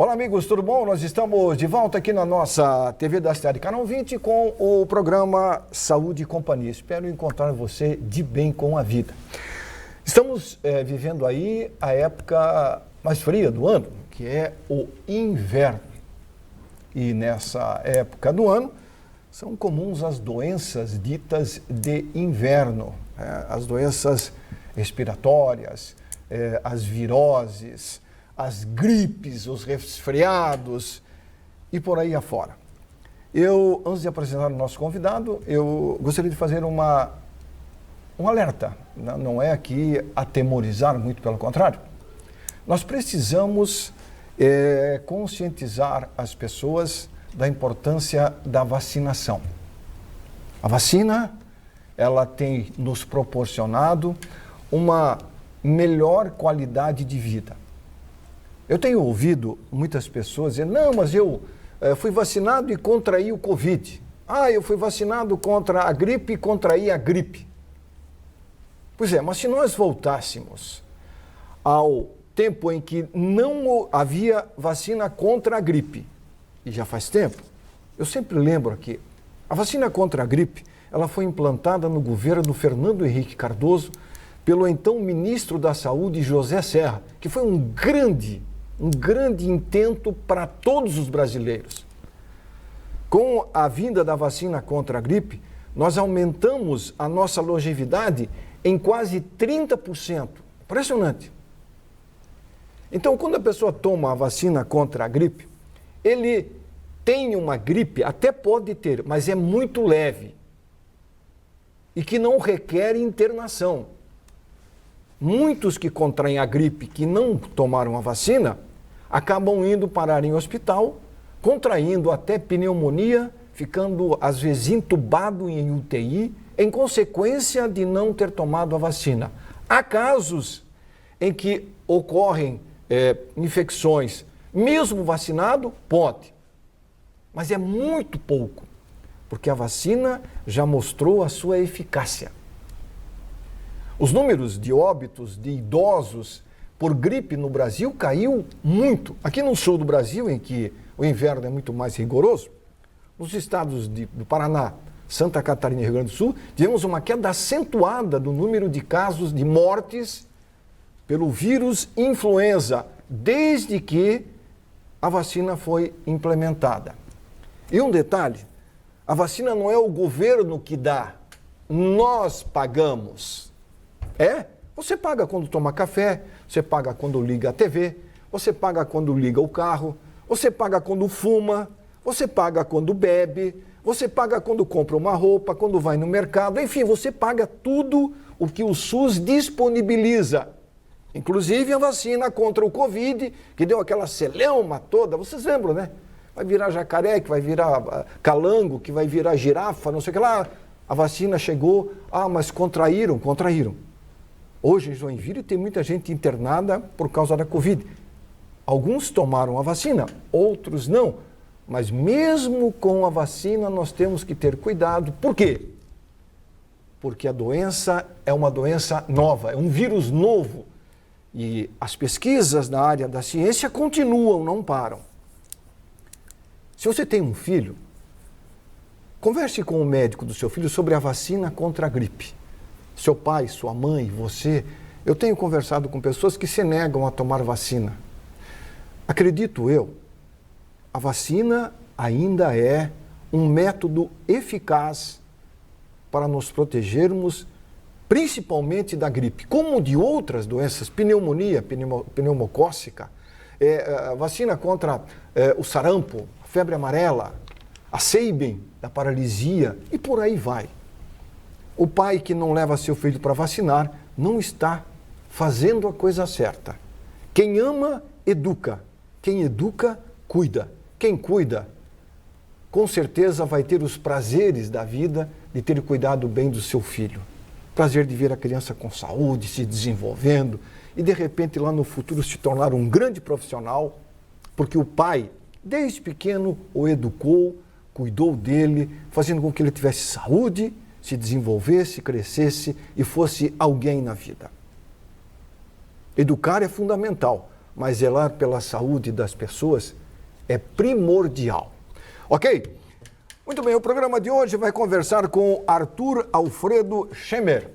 Olá, amigos, tudo bom? Nós estamos de volta aqui na nossa TV da Cidade, Canal 20, com o programa Saúde e Companhia. Espero encontrar você de bem com a vida. Estamos vivendo aí a época mais fria do ano, que é o inverno. E nessa época do ano, são comuns as doenças ditas de inverno, as doenças respiratórias, as viroses, as gripes, os resfriados e por aí afora. Antes de apresentar o nosso convidado, eu gostaria de fazer um alerta. Não é aqui atemorizar, muito pelo contrário. Nós precisamos conscientizar as pessoas da importância da vacinação. A vacina, ela tem nos proporcionado uma melhor qualidade de vida. Eu tenho ouvido muitas pessoas dizer, não, mas eu fui vacinado e contraí o Covid. Eu fui vacinado contra a gripe e contraí a gripe. Pois é, mas se nós voltássemos ao tempo em que não havia vacina contra a gripe, e já faz tempo, eu sempre lembro aqui, a vacina contra a gripe, ela foi implantada no governo do Fernando Henrique Cardoso, pelo então ministro da Saúde, José Serra, que foi um grande intento para todos os brasileiros. Com a vinda da vacina contra a gripe, nós aumentamos a nossa longevidade em quase 30%. Impressionante. Então, quando a pessoa toma a vacina contra a gripe, ele tem uma gripe, até pode ter, mas é muito leve e que não requer internação. Muitos que contraem a gripe, que não tomaram a vacina, acabam indo parar em hospital, contraindo até pneumonia, ficando às vezes entubado em UTI, em consequência de não ter tomado a vacina. Há casos em que ocorrem infecções, mesmo vacinado, pode, mas é muito pouco, porque a vacina já mostrou a sua eficácia. Os números de óbitos de idosos por gripe no Brasil caiu muito. Aqui no sul do Brasil, em que o inverno é muito mais rigoroso, nos estados do Paraná, Santa Catarina e Rio Grande do Sul, tivemos uma queda acentuada do número de casos de mortes pelo vírus influenza, desde que a vacina foi implementada. E um detalhe, a vacina não é o governo que dá, nós pagamos. Você paga quando toma café, você paga quando liga a TV, você paga quando liga o carro, você paga quando fuma, você paga quando bebe, você paga quando compra uma roupa, quando vai no mercado, enfim, você paga tudo o que o SUS disponibiliza. Inclusive a vacina contra o Covid, que deu aquela celeuma toda, vocês lembram, né? Vai virar jacaré, que vai virar calango, que vai virar girafa, não sei o que lá. A vacina chegou, mas contraíram. Hoje em Joinville tem muita gente internada por causa da Covid. Alguns tomaram a vacina, outros não. Mas mesmo com a vacina nós temos que ter cuidado. Por quê? Porque a doença é uma doença nova, é um vírus novo. E as pesquisas na área da ciência continuam, não param. Se você tem um filho, converse com o médico do seu filho sobre a vacina contra a gripe. Seu pai, sua mãe, você. Eu tenho conversado com pessoas que se negam a tomar vacina. Acredito eu, a vacina ainda é um método eficaz para nos protegermos, principalmente da gripe, como de outras doenças, pneumonia, pneumocócica, a vacina contra o sarampo, a febre amarela, a Sabin, da paralisia, e por aí vai. O pai que não leva seu filho para vacinar não está fazendo a coisa certa. Quem ama, educa. Quem educa, cuida. Quem cuida, com certeza vai ter os prazeres da vida de ter cuidado bem do seu filho. Prazer de ver a criança com saúde, se desenvolvendo e de repente lá no futuro se tornar um grande profissional, porque o pai, desde pequeno, o educou, cuidou dele, fazendo com que ele tivesse saúde, se desenvolvesse, crescesse e fosse alguém na vida. Educar é fundamental, mas zelar pela saúde das pessoas é primordial. Ok? Muito bem, o programa de hoje vai conversar com Arthur Alfredo Schemer.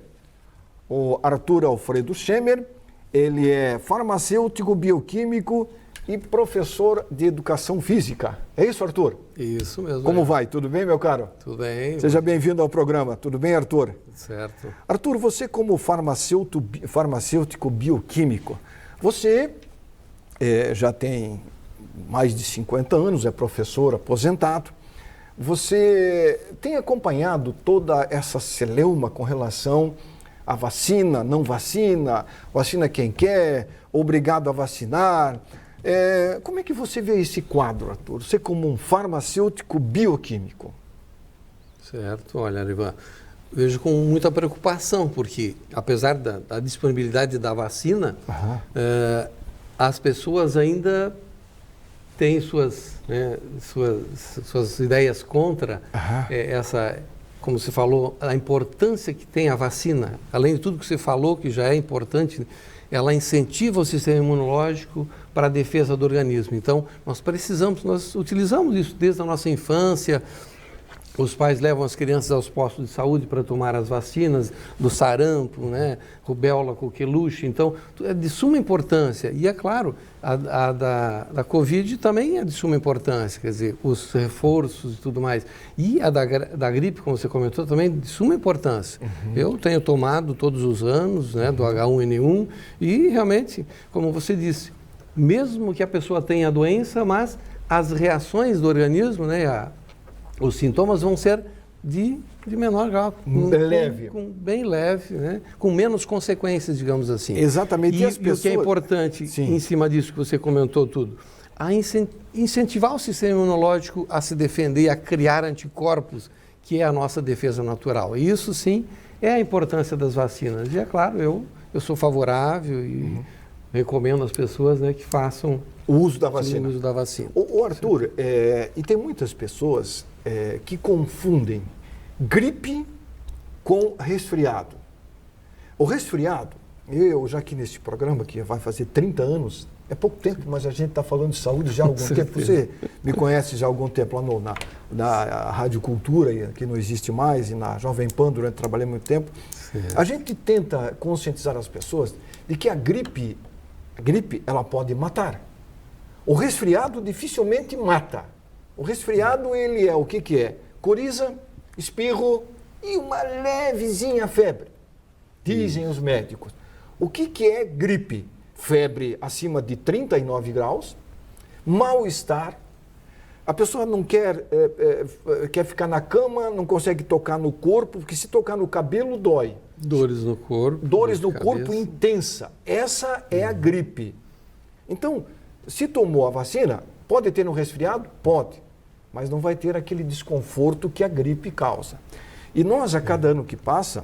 O Arthur Alfredo Schemer, ele é farmacêutico, bioquímico e professor de educação física. É isso, Arthur? Isso mesmo. Como vai? Tudo bem, meu caro? Tudo bem. Seja bem-vindo ao programa. Tudo bem, Arthur? Certo. Arthur, você como farmacêutico bioquímico, você já tem mais de 50 anos, é professor aposentado. Você tem acompanhado toda essa celeuma com relação à vacina, não vacina, vacina quem quer, obrigado a vacinar. Como é que você vê esse quadro, Arthur? Você como um farmacêutico bioquímico. Certo. Olha, Ivan, vejo com muita preocupação, porque apesar da disponibilidade da vacina, as pessoas ainda têm suas ideias contra essa, como você falou, a importância que tem a vacina. Além de tudo que você falou, que já é importante, ela incentiva o sistema imunológico para a defesa do organismo. Então, nós utilizamos isso desde a nossa infância. Os pais levam as crianças aos postos de saúde para tomar as vacinas do sarampo, rubéola, coqueluche. Então, é de suma importância. E, é claro, a da Covid também é de suma importância, quer dizer, os reforços e tudo mais. E a da gripe, como você comentou, também é de suma importância. Eu tenho tomado todos os anos, do H1N1, e realmente, como você disse, mesmo que a pessoa tenha a doença, mas as reações do organismo, os sintomas vão ser de menor grau. Bem leve, com menos consequências, digamos assim. Exatamente. E o que é importante, em cima disso que você comentou tudo, a incentivar o sistema imunológico a se defender, a criar anticorpos, que é a nossa defesa natural. E isso, sim, é a importância das vacinas. E, é claro, eu sou favorável e recomendo às pessoas que façam o uso da vacina. O Arthur, e tem muitas pessoas que confundem gripe com resfriado. O resfriado, eu já aqui neste programa, que vai fazer 30 anos, é pouco tempo, mas a gente está falando de saúde já há algum tempo. Você me conhece já há algum tempo lá na Rádio Cultura, que não existe mais, e na Jovem Pan, trabalhei muito tempo. A gente tenta conscientizar as pessoas de que a gripe ela pode matar. O resfriado dificilmente mata. O resfriado, ele é o que é? Coriza, espirro e uma levezinha febre, dizem os médicos. O que é gripe? Febre acima de 39 graus, mal-estar, a pessoa não quer ficar na cama, não consegue tocar no corpo, porque se tocar no cabelo dói. Dores no corpo. Dores no corpo intensa. Essa é a gripe. Então, se tomou a vacina, pode ter um resfriado? Pode. Mas não vai ter aquele desconforto que a gripe causa. E nós, a cada ano que passa,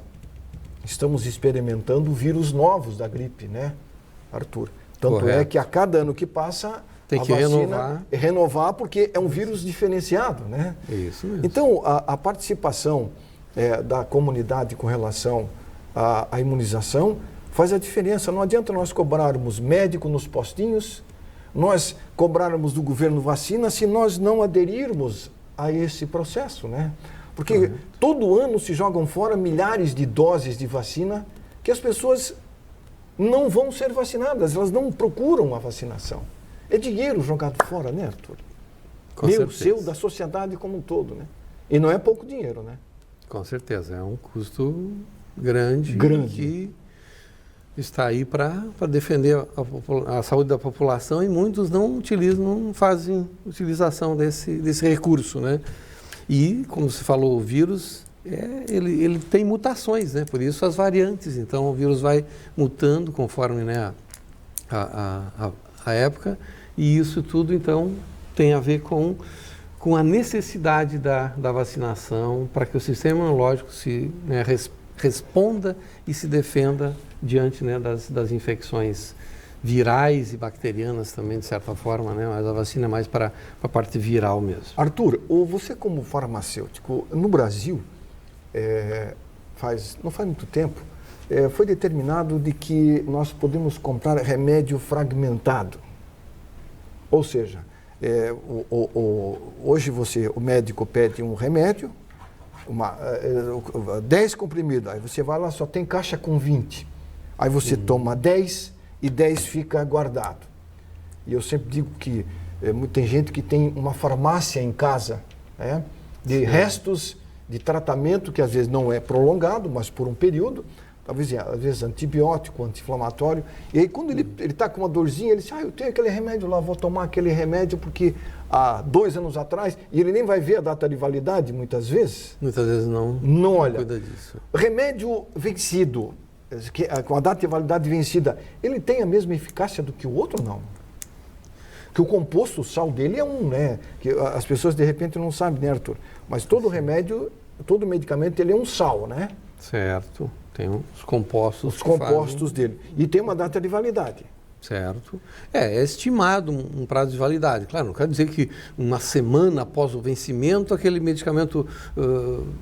estamos experimentando vírus novos da gripe, Arthur? Tanto Correto. É que a cada ano que passa, tem que renovar porque é um vírus diferenciado, Isso mesmo. Então, a participação da comunidade com relação à imunização faz a diferença. Não adianta nós cobrarmos médico nos postinhos, nós cobrarmos do governo vacina se nós não aderirmos a esse processo, Porque todo ano se jogam fora milhares de doses de vacina que as pessoas não vão ser vacinadas, elas não procuram a vacinação. É dinheiro jogado fora, Arthur? Seu, da sociedade como um todo, E não é pouco dinheiro, Com certeza, é um custo grande. Que está aí para defender a saúde da população e muitos não fazem utilização desse recurso, E, como você falou, o vírus, ele tem mutações, por isso as variantes. Então, o vírus vai mutando conforme a época e isso tudo, então, tem a ver com a necessidade da vacinação para que o sistema imunológico responda e se defenda diante das infecções virais e bacterianas também, de certa forma, mas a vacina é mais para a parte viral mesmo. Arthur, você como farmacêutico, no Brasil, não faz muito tempo, foi determinado de que nós podemos comprar remédio fragmentado. Ou seja, hoje o médico pede um remédio, 10 comprimidos, aí você vai lá, só tem caixa com 20. Aí você toma 10 e 10 fica guardado. E eu sempre digo que tem gente que tem uma farmácia em casa, de restos de tratamento que às vezes não é prolongado, mas por um período, talvez às vezes antibiótico, anti-inflamatório. E aí quando ele está com uma dorzinha, ele diz, eu tenho aquele remédio lá, vou tomar aquele remédio porque há 2 anos atrás, e ele nem vai ver a data de validade muitas vezes. Muitas vezes não. Não olha. Cuida disso. Remédio vencido, com a data de validade vencida, ele tem a mesma eficácia do que o outro, não? Que o composto, o sal dele é né? Que as pessoas de repente não sabem, né, Arthur? Mas todo remédio, todo medicamento, ele é um sal, né? Certo. Tem os compostos. Os compostos dele. E tem uma data de validade. Certo. É estimado um prazo de validade. Claro, não quer dizer que uma semana após o vencimento aquele medicamento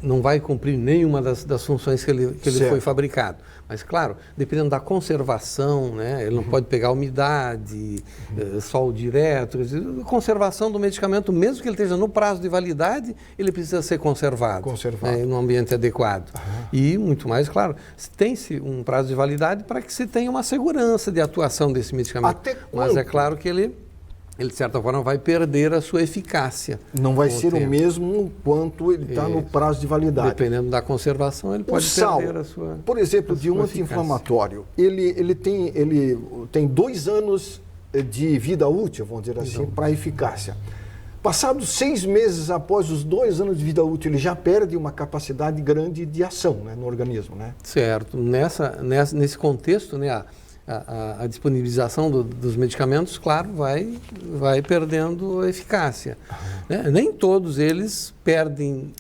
não vai cumprir nenhuma das funções que ele foi fabricado. Mas, claro, dependendo da conservação, né, ele não pode pegar umidade, sol direto. A conservação do medicamento, mesmo que ele esteja no prazo de validade, ele precisa ser conservado. Né, num ambiente adequado. E, muito mais, claro, tem-se um prazo de validade para que se tenha uma segurança de atuação desse medicamento. Mas é claro que ele, de certa forma, vai perder a sua eficácia. Não vai ser o mesmo quanto ele está no prazo de validade. Dependendo da conservação, ele pode perder a sua. Por exemplo, de um anti-inflamatório, ele tem 2 anos de vida útil, vamos dizer assim, para eficácia. Passados 6 meses após os 2 anos de vida útil, ele já perde uma capacidade grande de ação, né, no organismo, né? Certo. Nesse contexto, né, a disponibilização dos medicamentos, claro, vai perdendo a eficácia. Né? Nem todos eles perdem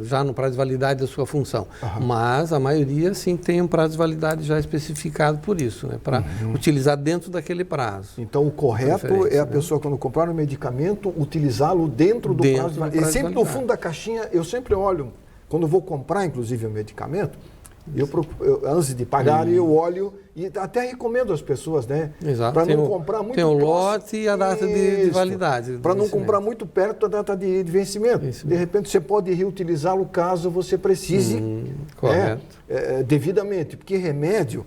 já no prazo de validade da sua função, mas a maioria sim tem um prazo de validade já especificado por isso, né? Para utilizar dentro daquele prazo. Então o correto é a pessoa, quando comprar um medicamento, utilizá-lo dentro do prazo de validade. E sempre no fundo da caixinha, eu sempre olho, quando vou comprar inclusive um medicamento, antes de pagar, eu olho e até recomendo às pessoas, né? Exato. Para não comprar muito tem o lote e a data de validade. Para não comprar muito perto da data de vencimento. De repente você pode reutilizá-lo caso você precise correto. Devidamente. Porque remédio,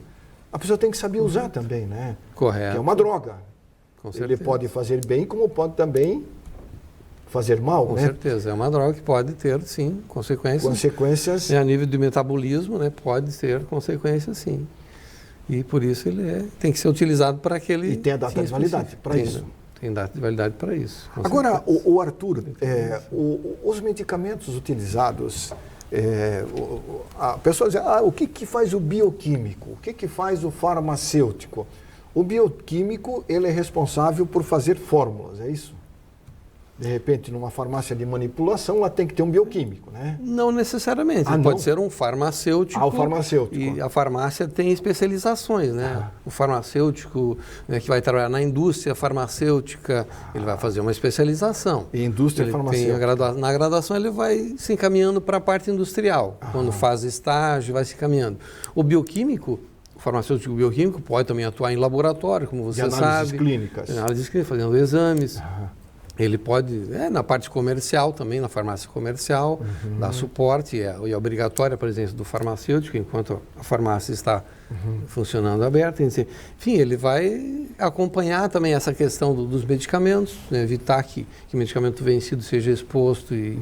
a pessoa tem que saber usar também, né? Correto. Que é uma droga. Com certeza. Ele pode fazer bem, como pode também fazer mal, Com certeza, é uma droga que pode ter, sim, consequências. Consequências. A nível de metabolismo, né, pode ter consequências, sim. E por isso ele tem que ser utilizado para aquele... E tem a data de validade para isso. Tem data de validade para isso. Agora, o Arthur, os medicamentos utilizados, a pessoa diz, o que faz o bioquímico? O que faz o farmacêutico? O bioquímico, ele é responsável por fazer fórmulas, é isso? De repente, numa farmácia de manipulação, ela tem que ter um bioquímico, né? Não necessariamente. Pode ser um farmacêutico. O farmacêutico. E a farmácia tem especializações, né? O farmacêutico, né, que vai trabalhar na indústria farmacêutica, ele vai fazer uma especialização. E indústria farmacêutica. Na graduação, ele vai se encaminhando para a parte industrial. Quando faz estágio, vai se encaminhando. O bioquímico, o farmacêutico bioquímico, pode também atuar em laboratório, como você sabe. Análises clínicas. Análises clínicas, fazendo exames. Ele pode, na parte comercial também, na farmácia comercial, dar suporte, e é obrigatória a presença do farmacêutico enquanto a farmácia está funcionando aberta. Enfim, ele vai acompanhar também essa questão dos medicamentos, né, evitar que medicamento vencido seja exposto e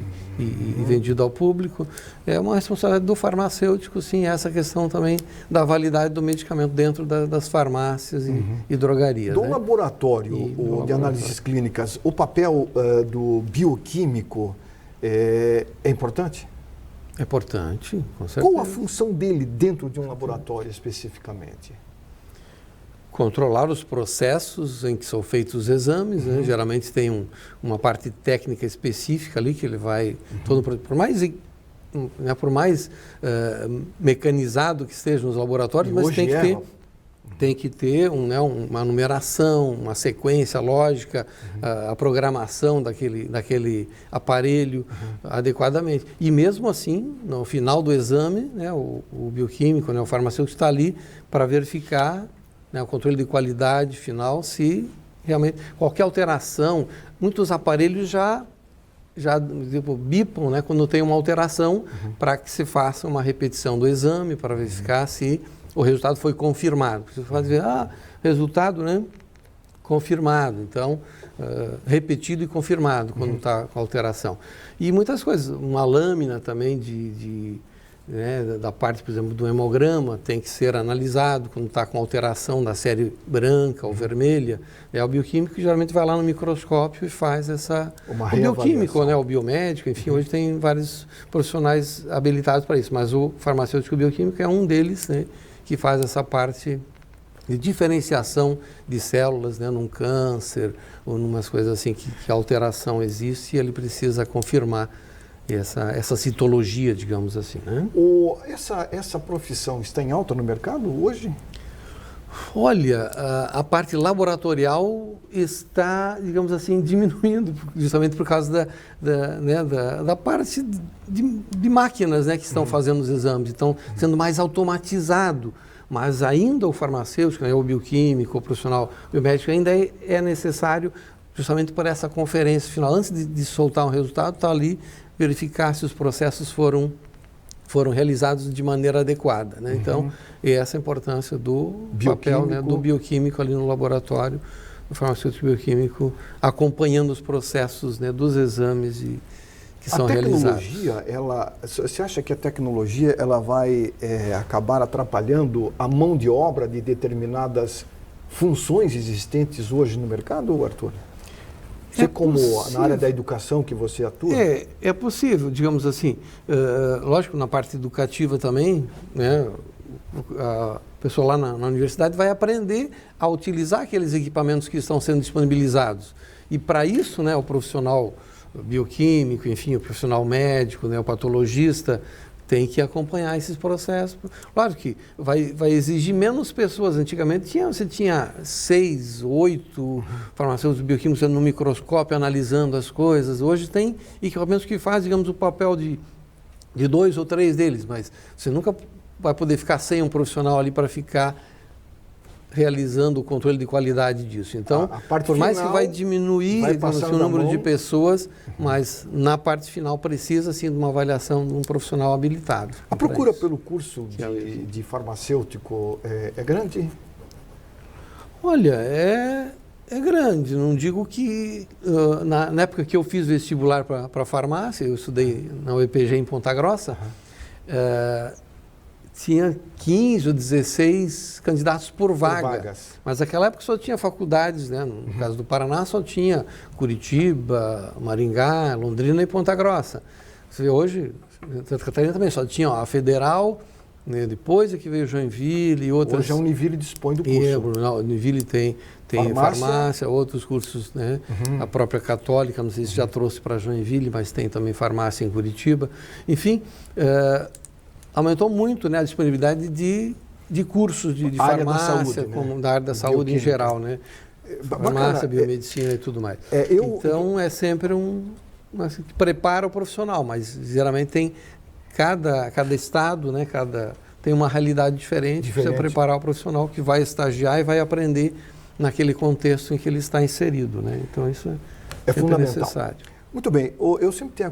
vendido ao público. É uma responsabilidade do farmacêutico, sim, essa questão também da validade do medicamento dentro das farmácias e drogarias. Do laboratório de análises clínicas, o papel do bioquímico é importante? É importante, com certeza. Qual a função dele dentro de um laboratório especificamente? Controlar os processos em que são feitos os exames, né? Geralmente tem uma parte técnica específica ali que ele vai... Por mais mecanizado que esteja nos laboratórios, mas tem que ter uma numeração, uma sequência lógica, a programação daquele aparelho adequadamente. E mesmo assim, no final do exame, né, o bioquímico, né, o farmacêutico está ali para verificar, né, o controle de qualidade final, se realmente, qualquer alteração, muitos aparelhos já tipo, bipam, né, quando tem uma alteração, para que se faça uma repetição do exame, para verificar se o resultado foi confirmado. Você pode dizer, resultado, né, confirmado. Então, repetido e confirmado quando está com alteração. E muitas coisas, uma lâmina também né, da parte, por exemplo, do hemograma, tem que ser analisado quando está com alteração da série branca ou vermelha. O bioquímico geralmente vai lá no microscópio e faz o bioquímico, né, o biomédico, enfim, hoje tem vários profissionais habilitados para isso, mas o farmacêutico bioquímico é um deles, né, que faz essa parte de diferenciação de células, né, num câncer ou numas coisas assim que a alteração existe e ele precisa confirmar essa citologia, digamos assim, né? Essa profissão está em alta no mercado hoje? Olha, a parte laboratorial está, digamos assim, diminuindo, justamente por causa da parte de máquinas, né, que estão fazendo os exames, estão sendo mais automatizado. Mas ainda o farmacêutico, né, o bioquímico, o profissional biomédico, ainda é necessário, justamente por essa conferência final, antes de soltar um resultado, está ali, verificar se os processos foram realizados de maneira adequada, né? Então, essa é a importância do papel, né, do bioquímico ali no laboratório, do farmacêutico bioquímico, acompanhando os processos, né, dos exames que são realizados. Você acha que a tecnologia ela vai acabar atrapalhando a mão de obra de determinadas funções existentes hoje no mercado, Arthur? Você como na área da educação que você atua? É possível, digamos assim. Lógico, na parte educativa também, né, a pessoa lá na universidade vai aprender a utilizar aqueles equipamentos que estão sendo disponibilizados. E para isso, né, o profissional bioquímico, enfim, o profissional médico, né, o patologista, tem que acompanhar esses processos. Claro que vai exigir menos pessoas. Antigamente você tinha 6, 8 farmacêuticos bioquímicos no microscópio analisando as coisas. Hoje tem equipamentos que fazem, digamos, o papel de 2 ou 3 deles, mas você nunca vai poder ficar sem um profissional ali para ficar realizando o controle de qualidade disso. Então, por mais que vai diminuir o número de pessoas, mas na parte final precisa sim de uma avaliação de um profissional habilitado. A procura pelo curso de farmacêutico é grande? Olha, é grande. Não digo que... na época que eu fiz vestibular para farmácia, eu estudei na UEPG em Ponta Grossa, tinha 15 ou 16 candidatos por vagas. Mas naquela época só tinha faculdades, né? No caso do Paraná só tinha Curitiba, Maringá, Londrina e Ponta Grossa. Você vê hoje, Santa Catarina também só tinha a Federal, né? Depois é que veio Joinville e outras... Hoje a Univille dispõe do curso. A Univille tem farmácia, outros cursos, né? A própria Católica, não sei se já trouxe para Joinville, mas tem também farmácia em Curitiba. Enfim... aumentou muito, né, a disponibilidade de cursos de farmácia, como da área da saúde em geral, né? Farmácia, biomedicina e tudo mais. Então, é sempre que prepara o profissional, mas geralmente tem cada estado, né, tem uma realidade diferente. Para você preparar o profissional que vai estagiar e vai aprender naquele contexto em que ele está inserido, né? Então, isso é fundamental. Necessário. Muito bem, eu sempre tenho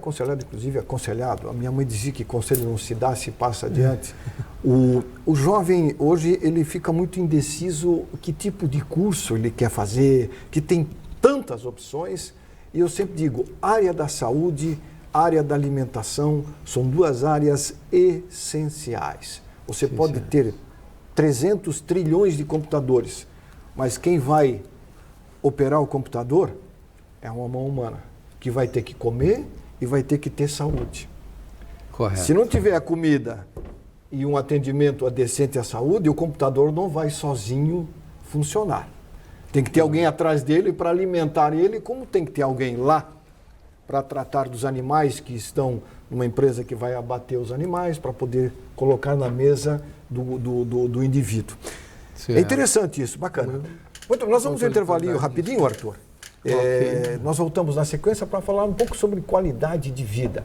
aconselhado, a minha mãe dizia que conselho não se dá, se passa adiante. O jovem hoje ele fica muito indeciso que tipo de curso ele quer fazer, que tem tantas opções, e eu sempre digo, área da saúde, área da alimentação, são 2 áreas essenciais. Você pode ter 300 trilhões de computadores, mas quem vai operar o computador é uma mão humana, que vai ter que comer e vai ter que ter saúde. Correto. Se não tiver a comida e um atendimento decente à saúde, o computador não vai sozinho funcionar. Tem que ter alguém atrás dele para alimentar ele, como tem que ter alguém lá para tratar dos animais que estão numa empresa que vai abater os animais, para poder colocar na mesa do indivíduo. Certo. É interessante isso, bacana. Muito, nós vamos um intervalinho rapidinho, Arthur. Nós voltamos na sequência para falar um pouco sobre qualidade de vida.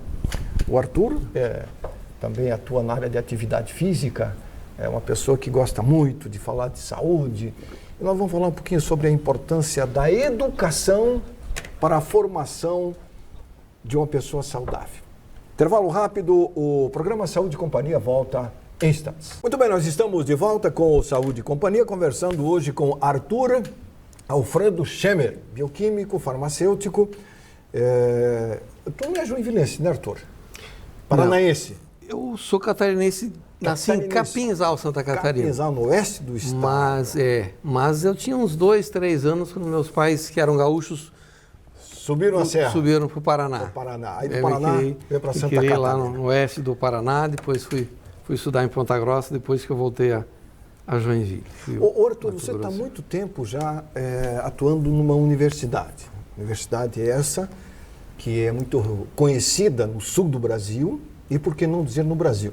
O Arthur também atua na área de atividade física, é uma pessoa que gosta muito de falar de saúde e nós vamos falar um pouquinho sobre a importância da educação para a formação de uma pessoa saudável. Intervalo rápido, o programa Saúde e Companhia volta em instantes. Muito bem, nós estamos de volta com o Saúde e Companhia, conversando hoje com Arthur Alfredo Schemer, bioquímico, farmacêutico. Tu não é joinvilense, né, Arthur? Paranaense. Não, eu sou catarinense, nasci em Capinzal, Santa Catarina. Capinzal, no oeste do estado. Mas eu tinha uns 2, 3 anos quando meus pais, que eram gaúchos, subiram a serra? Subiram para o Paraná. Aí do Paraná veio para Santa Catarina. Lá no oeste do Paraná, depois fui estudar em Ponta Grossa, depois que eu voltei a Joinville. Arthur, você está há muito tempo já atuando numa universidade. Universidade essa que é muito conhecida no sul do Brasil e, por que não dizer, no Brasil,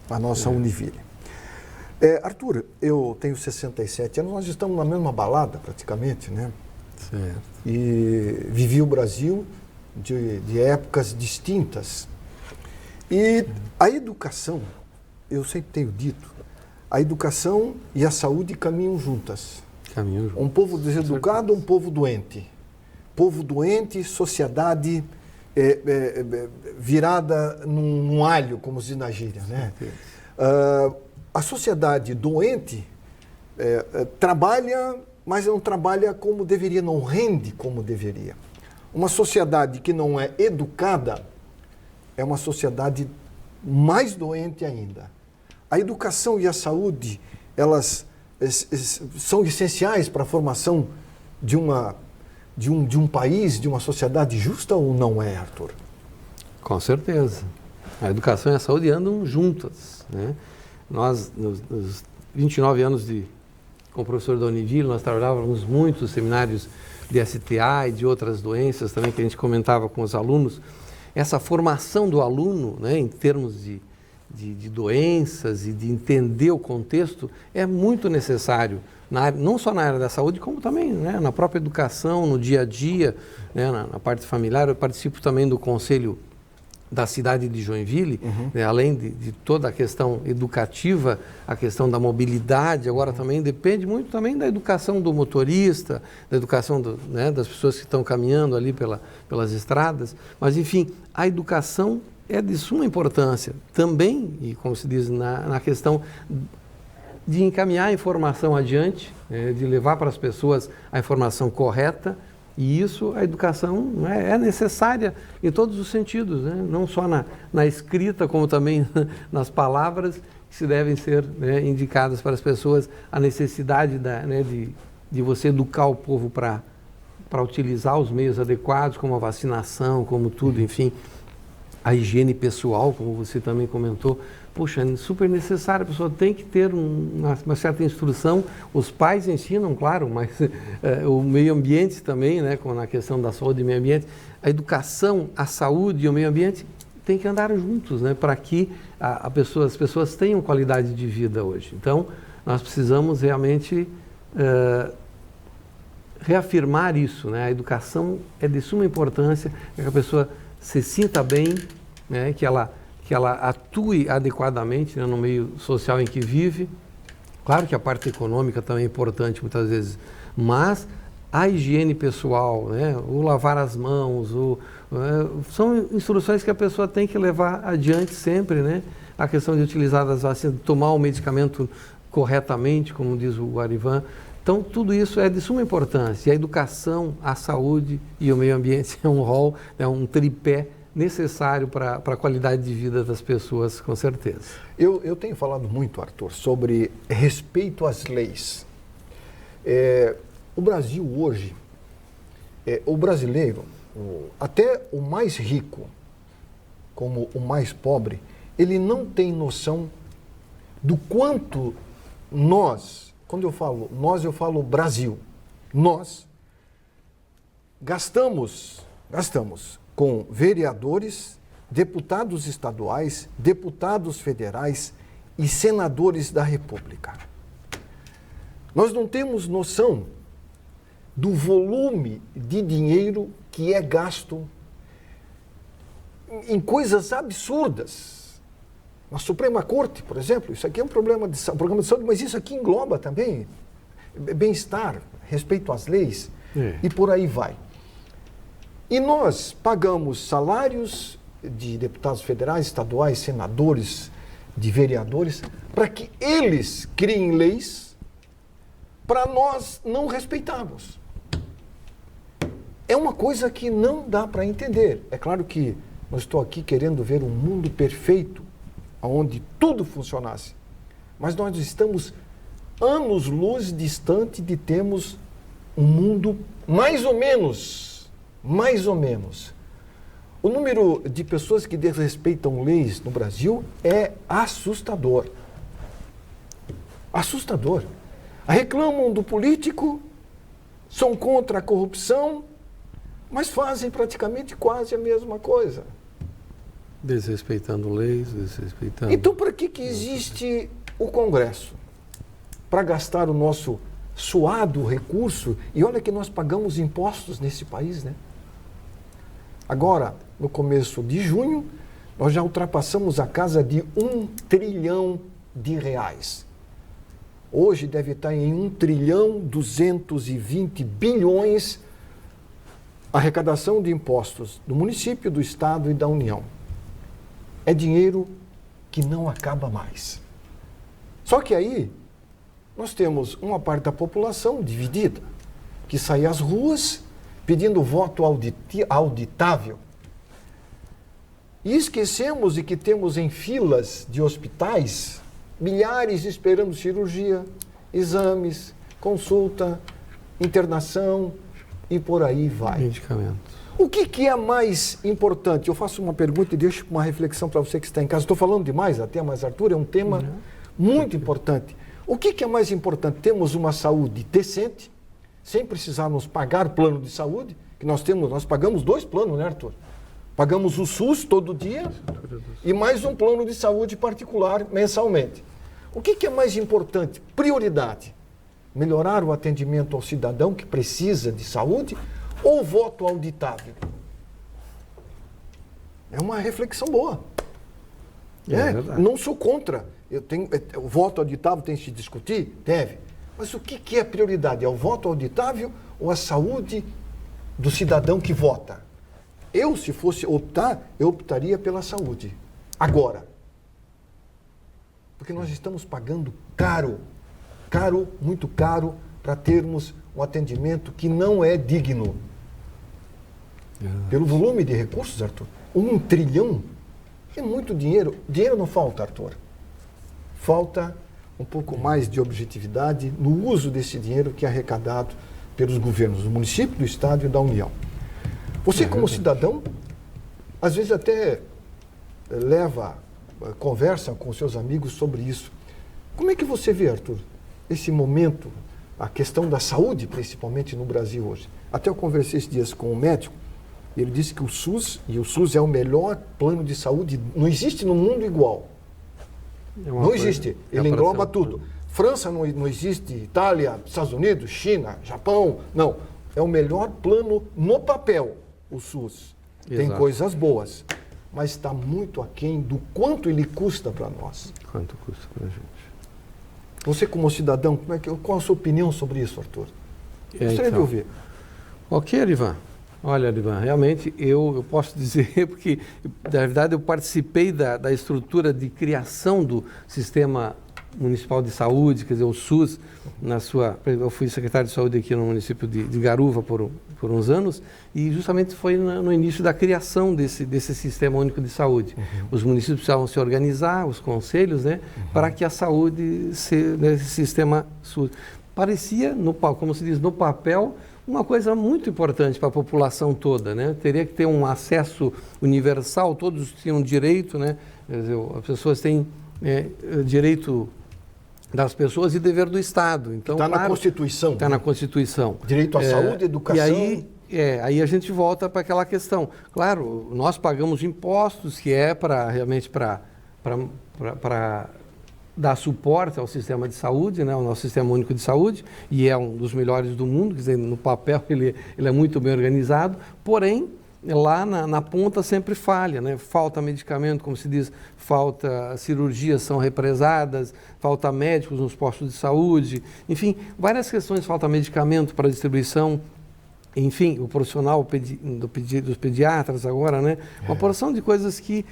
a nossa Univille. Arthur, eu tenho 67 anos, nós estamos na mesma balada praticamente, né? Certo. E vivi o Brasil de épocas distintas. E a educação, eu sempre tenho dito, a educação e a saúde caminham juntas. Um povo deseducado, um povo doente. Povo doente, sociedade virada num alho, como se diz na gíria, né? A sociedade doente trabalha, mas não trabalha como deveria, não rende como deveria. Uma sociedade que não é educada é uma sociedade mais doente ainda. A educação e a saúde, elas são essenciais para a formação de um país, de uma sociedade justa ou não é, Arthur? Com certeza. A educação e a saúde andam juntas, né? Nós, nos 29 anos como professor da Univille, nós trabalhávamos muito nos seminários de STA e de outras doenças também que a gente comentava com os alunos. Essa formação do aluno, né, em termos de doenças e de entender o contexto é muito necessário, não só na área da saúde, como também, né, na própria educação, no dia a dia, né, na parte familiar. Eu participo também do conselho da cidade de Joinville, né, além de toda a questão educativa, a questão da mobilidade, agora também depende muito também da educação do motorista, da educação né, das pessoas que estão caminhando ali pelas estradas, mas enfim, a educação é de suma importância também, e como se diz, na questão de encaminhar a informação adiante, de levar para as pessoas a informação correta. E isso, a educação é necessária em todos os sentidos, né? Não só na escrita, como também nas palavras que se devem ser, né, indicadas para as pessoas, a necessidade de você educar o povo para utilizar os meios adequados, como a vacinação, como tudo, enfim, a higiene pessoal, como você também comentou. Poxa, é super necessário, a pessoa tem que ter uma certa instrução, os pais ensinam, claro, mas o meio ambiente também, né, na questão da saúde e meio ambiente, a educação, a saúde e o meio ambiente têm que andar juntos, né, para que as pessoas tenham qualidade de vida hoje. Então, nós precisamos realmente reafirmar isso, né, a educação é de suma importância, que a pessoa se sinta bem, né, que ela atue adequadamente, né, no meio social em que vive. Claro que a parte econômica também é importante muitas vezes, mas a higiene pessoal, né, o lavar as mãos, são instruções que a pessoa tem que levar adiante sempre, né? A questão de utilizar as vacinas, tomar o medicamento corretamente, como diz o Arivan. Então, tudo isso é de suma importância. E a educação, a saúde e o meio ambiente é um rol, é um tripé necessário para a qualidade de vida das pessoas, com certeza. Eu tenho falado muito, Arthur, sobre respeito às leis. O Brasil hoje, o brasileiro, até o mais rico, como o mais pobre, ele não tem noção do quanto nós, quando eu falo nós, eu falo Brasil, nós gastamos com vereadores, deputados estaduais, deputados federais e senadores da República. Nós não temos noção do volume de dinheiro que é gasto em coisas absurdas. Na Suprema Corte, por exemplo, isso aqui é um programa de saúde, mas isso aqui engloba também bem-estar, respeito às leis, e por aí vai. E nós pagamos salários de deputados federais, estaduais, senadores, de vereadores, para que eles criem leis para nós não respeitarmos. É uma coisa que não dá para entender. É claro que não estou aqui querendo ver um mundo perfeito, onde tudo funcionasse. Mas nós estamos anos-luz distante de termos um mundo mais ou menos. O número de pessoas que desrespeitam leis no Brasil é assustador. Assustador. Reclamam do político, são contra a corrupção, mas fazem praticamente quase a mesma coisa. Desrespeitando leis, desrespeitando... Então, para que existe o Congresso? Para gastar o nosso suado recurso? E olha que nós pagamos impostos nesse país, né? Agora, no começo de junho, nós já ultrapassamos a casa de R$1 trilhão. Hoje deve estar em 1.220 bilhões a arrecadação de impostos do município, do estado e da União. É dinheiro que não acaba mais. Só que aí nós temos uma parte da população dividida, que sai às ruas pedindo voto auditável. E esquecemos de que temos em filas de hospitais milhares esperando cirurgia, exames, consulta, internação e por aí vai. Medicamentos. O que é mais importante? Eu faço uma pergunta e deixo uma reflexão para você que está em casa. Estou falando demais até, mas Arthur, é um tema muito importante. O que é mais importante? Temos uma saúde decente, sem precisarmos pagar plano de saúde, que nós pagamos 2 planos, né, Arthur? Pagamos o SUS todo dia e mais um plano de saúde particular mensalmente. O que é mais importante? Prioridade. Melhorar o atendimento ao cidadão que precisa de saúde ou voto auditável? É uma reflexão boa. Não sou contra. O voto auditável tem que se discutir? Deve. Mas o que é prioridade? É o voto auditável ou a saúde do cidadão que vota? Eu, se fosse optar, eu optaria pela saúde. Agora. Porque nós estamos pagando caro, muito caro, para termos um atendimento que não é digno. Pelo volume de recursos, Arthur, 1 trilhão é muito dinheiro. Dinheiro não falta, Arthur. Falta um pouco mais de objetividade no uso desse dinheiro que é arrecadado pelos governos do município, do estado e da União. Você, como cidadão, às vezes até conversa com seus amigos sobre isso. Como é que você vê, Arthur, esse momento, a questão da saúde, principalmente no Brasil hoje? Até eu conversei esses dias com um médico, e ele disse que o SUS é o melhor plano de saúde, não existe no mundo igual. Não existe, ele engloba tudo. França não existe, Itália, Estados Unidos, China, Japão, não. É o melhor plano no papel, o SUS. Tem coisas boas, mas está muito aquém do quanto ele custa para nós. Quanto custa para a gente? Você, como cidadão, qual a sua opinião sobre isso, Arthur? Gostaria de ouvir. Ok, Arivan. Olha, Arivan, realmente eu posso dizer, porque, na verdade, eu participei da estrutura de criação do Sistema Municipal de Saúde, quer dizer, o SUS, eu fui secretário de saúde aqui no município de Garuva por uns anos, e justamente foi no início da criação desse Sistema Único de Saúde. Os municípios precisavam se organizar, os conselhos, né, para que a saúde, nesse sistema SUS, parecia, como se diz, no papel, uma coisa muito importante para a população toda, né? Teria que ter um acesso universal, todos tinham direito, né? Quer dizer, as pessoas têm direito das pessoas e dever do Estado. Então, está na Constituição. Está na Constituição. Direito à saúde, educação. E aí a gente volta para aquela questão. Claro, nós pagamos impostos, que é realmente para dar suporte ao sistema de saúde, né, ao nosso Sistema Único de Saúde, e é um dos melhores do mundo, quer dizer, no papel ele é muito bem organizado, porém, lá na ponta sempre falha, né? Falta medicamento, como se diz, falta cirurgias são represadas, falta médicos nos postos de saúde, enfim, várias questões, falta medicamento para distribuição, enfim, o profissional dos pediatras agora, né? Uma porção de coisas que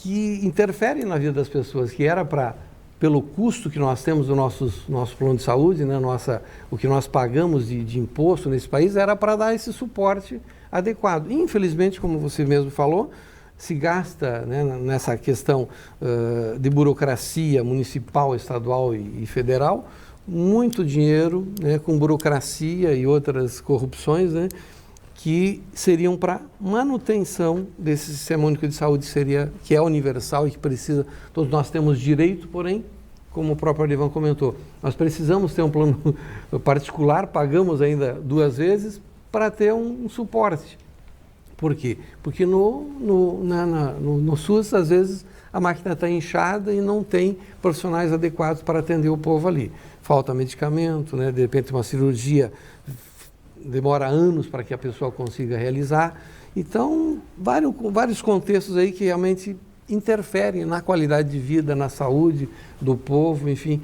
interferem na vida das pessoas, que era para, pelo custo que nós temos do nosso plano de saúde, né? O que nós pagamos de imposto nesse país, era para dar esse suporte adequado. Infelizmente, como você mesmo falou, se gasta, né, nessa questão de burocracia municipal, estadual e federal, muito dinheiro, né, com burocracia e outras corrupções, né, que seriam para manutenção desse sistema único de saúde, que é universal e que precisa, todos nós temos direito, porém, como o próprio Arivan comentou, nós precisamos ter um plano particular, pagamos ainda 2 vezes para ter um suporte. Por quê? Porque no SUS, às vezes, a máquina está inchada e não tem profissionais adequados para atender o povo ali. Falta medicamento, né? De repente uma cirurgia demora anos para que a pessoa consiga realizar. Então, vários contextos aí que realmente interferem na qualidade de vida, na saúde do povo, enfim,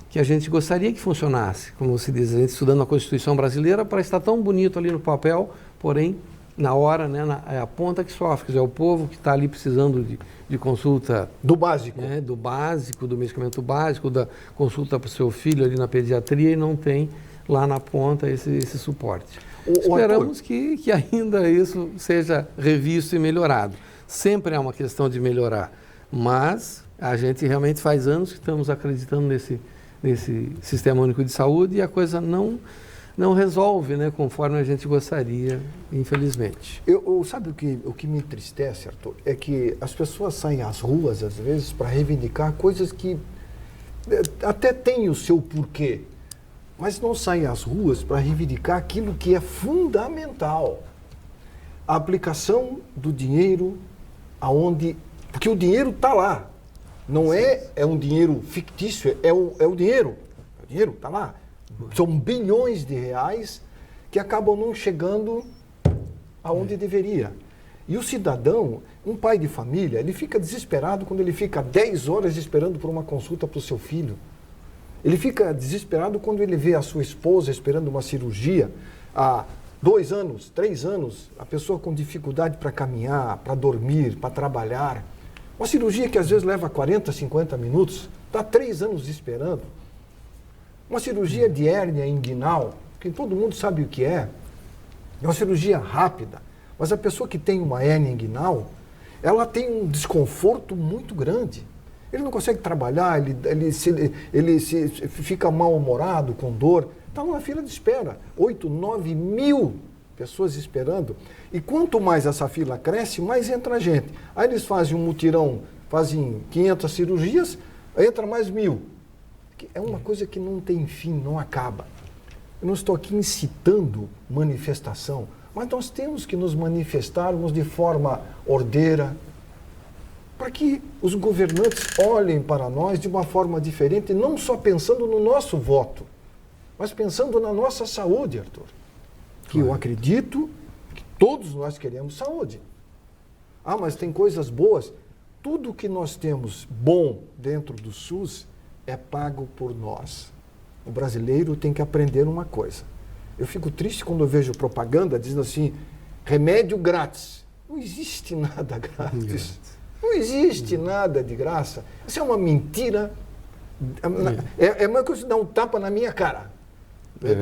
que a gente gostaria que funcionasse, como se diz, a gente estudando a Constituição brasileira para estar tão bonito ali no papel, porém, na hora, né, é a ponta que sofre, quer dizer, é o povo que está ali precisando de consulta... Do básico. Né, do básico, do medicamento básico, da consulta para o seu filho ali na pediatria e não tem lá na ponta esse suporte. Esperamos que ainda isso seja revisto e melhorado. Sempre é uma questão de melhorar, mas a gente realmente faz anos que estamos acreditando nesse Sistema Único de Saúde e a coisa não resolve, né, conforme a gente gostaria, infelizmente. Sabe o que me entristece, Arthur? É que as pessoas saem às ruas, às vezes, para reivindicar coisas que até têm o seu porquê, mas não saem às ruas para reivindicar aquilo que é fundamental. A aplicação do dinheiro aonde... Porque o dinheiro está lá. Não é um dinheiro fictício, é o dinheiro. O dinheiro está lá. São bilhões de reais que acabam não chegando aonde deveria. E o cidadão, um pai de família, ele fica desesperado quando ele fica 10 horas esperando por uma consulta para o seu filho. Ele fica desesperado quando ele vê a sua esposa esperando uma cirurgia há 2 anos, 3 anos, a pessoa com dificuldade para caminhar, para dormir, para trabalhar. Uma cirurgia que às vezes leva 40, 50 minutos, está 3 anos esperando. Uma cirurgia de hérnia inguinal, que todo mundo sabe o que é uma cirurgia rápida, mas a pessoa que tem uma hérnia inguinal, ela tem um desconforto muito grande. Ele não consegue trabalhar, ele fica mal-humorado, com dor. Está na fila de espera. 8, 9 mil pessoas esperando. E quanto mais essa fila cresce, mais entra gente. Aí eles fazem um mutirão, fazem 500 cirurgias, aí entra mais 1000. É uma coisa que não tem fim, não acaba. Eu não estou aqui incitando manifestação, mas nós temos que nos manifestarmos de forma ordeira, para que os governantes olhem para nós de uma forma diferente, não só pensando no nosso voto, mas pensando na nossa saúde, Arthur. Que eu acredito que todos nós queremos saúde. Ah, mas tem coisas boas. Tudo que nós temos bom dentro do SUS é pago por nós. O brasileiro tem que aprender uma coisa. Eu fico triste quando eu vejo propaganda dizendo assim, remédio grátis. Não existe nada grátis. Não existe nada de graça. Isso é uma mentira. É uma coisa de dar um tapa na minha cara.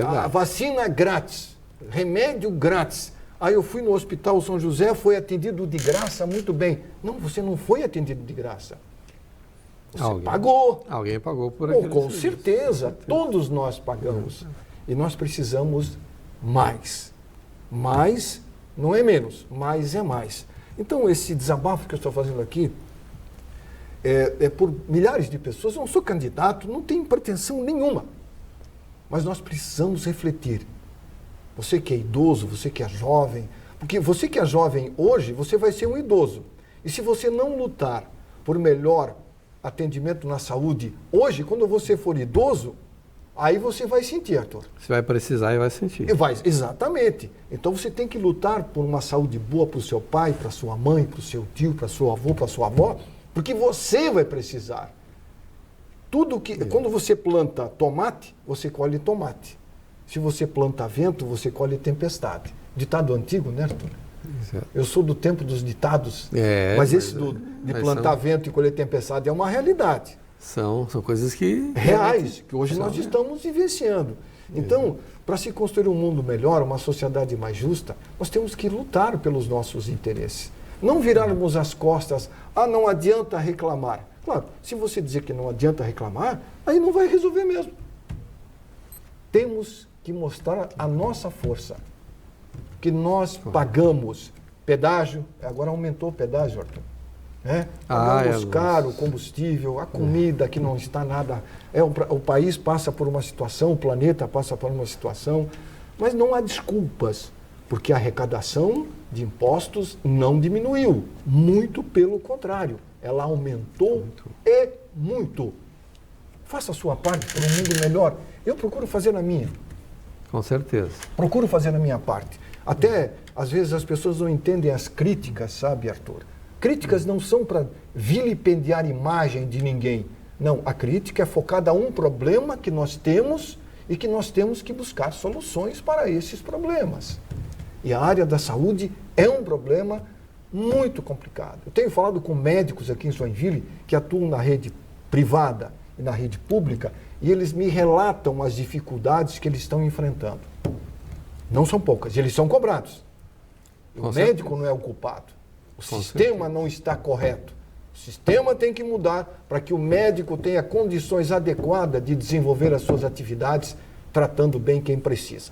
A vacina é grátis, remédio grátis. Aí eu fui no Hospital São José, foi atendido de graça, muito bem. Não, você não foi atendido de graça. Você pagou. Alguém pagou por aquilo. Com certeza, todos nós pagamos. E nós precisamos mais. Mais não é menos, mais é mais. Então, esse desabafo que eu estou fazendo aqui é por milhares de pessoas. Eu não sou candidato, não tenho pretensão nenhuma. Mas nós precisamos refletir. Você que é idoso, você que é jovem, porque você que é jovem hoje, você vai ser um idoso. E se você não lutar por melhor atendimento na saúde hoje, quando você for idoso, aí você vai sentir, Arthur. Você vai precisar e vai sentir. Exatamente. Então você tem que lutar por uma saúde boa para o seu pai, para sua mãe, para o seu tio, para seu avô, para sua avó, porque você vai precisar. Quando você planta tomate, você colhe tomate. Se você planta vento, você colhe tempestade. Ditado antigo, né, Arthur? Exato. Eu sou do tempo dos ditados, mas de plantar vento e colher tempestade é uma realidade. São coisas que... reais, que hoje nós estamos vivenciando. Então, para se construir um mundo melhor, uma sociedade mais justa, nós temos que lutar pelos nossos interesses. Não virarmos as costas, não adianta reclamar. Claro, se você dizer que não adianta reclamar, aí não vai resolver mesmo. Temos que mostrar a nossa força. Que nós pagamos pedágio, agora aumentou o pedágio, Arthur. Pagamos caro o combustível, a comida que não está nada. O país passa por uma situação, o planeta passa por uma situação, mas não há desculpas, porque a arrecadação de impostos não diminuiu, muito pelo contrário, ela aumentou muito. Faça a sua parte para um mundo melhor. Eu procuro fazer a minha. Com certeza. Procuro fazer a minha parte. Até, às vezes, as pessoas não entendem as críticas, sabe, Arthur? Críticas não são para vilipendiar a imagem de ninguém. Não, a crítica é focada a um problema que nós temos e que nós temos que buscar soluções para esses problemas. E a área da saúde é um problema muito complicado. Eu tenho falado com médicos aqui em Joinville que atuam na rede privada e na rede pública e eles me relatam as dificuldades que eles estão enfrentando. Não são poucas, e eles são cobrados. O médico não é o culpado. O sistema não está correto. O sistema tem que mudar para que o médico tenha condições adequadas de desenvolver as suas atividades, tratando bem quem precisa.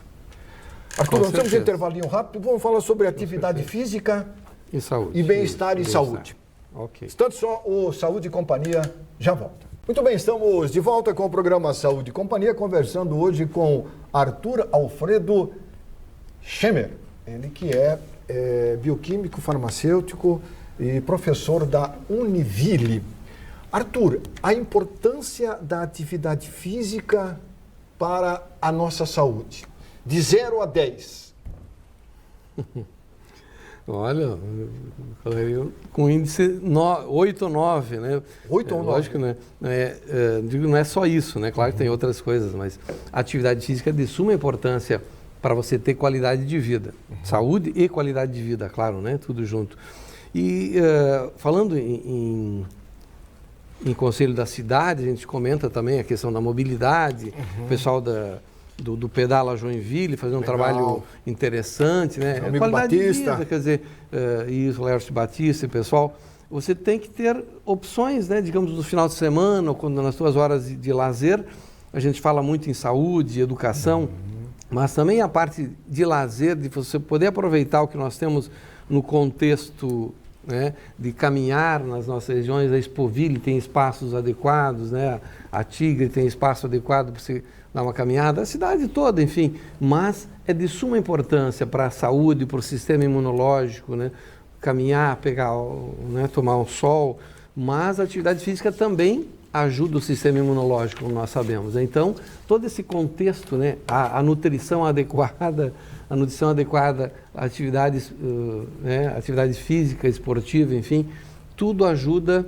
Arthur, nós temos um intervalinho rápido, vamos falar sobre atividade física e saúde. E bem-estar e saúde. Ok. Instante só, o Saúde e Companhia já volta. Muito bem, estamos de volta com o programa Saúde e Companhia, conversando hoje com Arthur Alfredo Schemer, ele que é bioquímico, farmacêutico e professor da Univille. Arthur, a importância da atividade física para a nossa saúde, de 0 a 10. Olha, com índice 8 ou 9, né? 8 ou 9. Lógico, né? Digo, não é só isso, né? Claro que tem outras coisas, mas a atividade física é de suma importância para você ter qualidade de vida. Saúde e qualidade de vida, claro, né? Tudo junto. E falando em Conselho da Cidade, a gente comenta também a questão da mobilidade, o pessoal do Pedala Joinville fazendo um trabalho interessante, né? Amigo qualidade Batista. de vida, quer dizer, isso, Lércio Batista e pessoal, você tem que ter opções, né? Digamos, no final de semana ou quando nas suas horas de lazer, a gente fala muito em saúde, educação, mas também a parte de lazer, de você poder aproveitar o que nós temos no contexto, né, de caminhar nas nossas regiões. A Expoville tem espaços adequados, né, a Tigre tem espaço adequado para você dar uma caminhada, a cidade toda, enfim, mas é de suma importância para a saúde, para o sistema imunológico, né, caminhar, né, tomar um sol, mas a atividade física também ajuda o sistema imunológico, como nós sabemos. Então, todo esse contexto, né, a nutrição adequada, atividade física, esportiva, enfim, tudo ajuda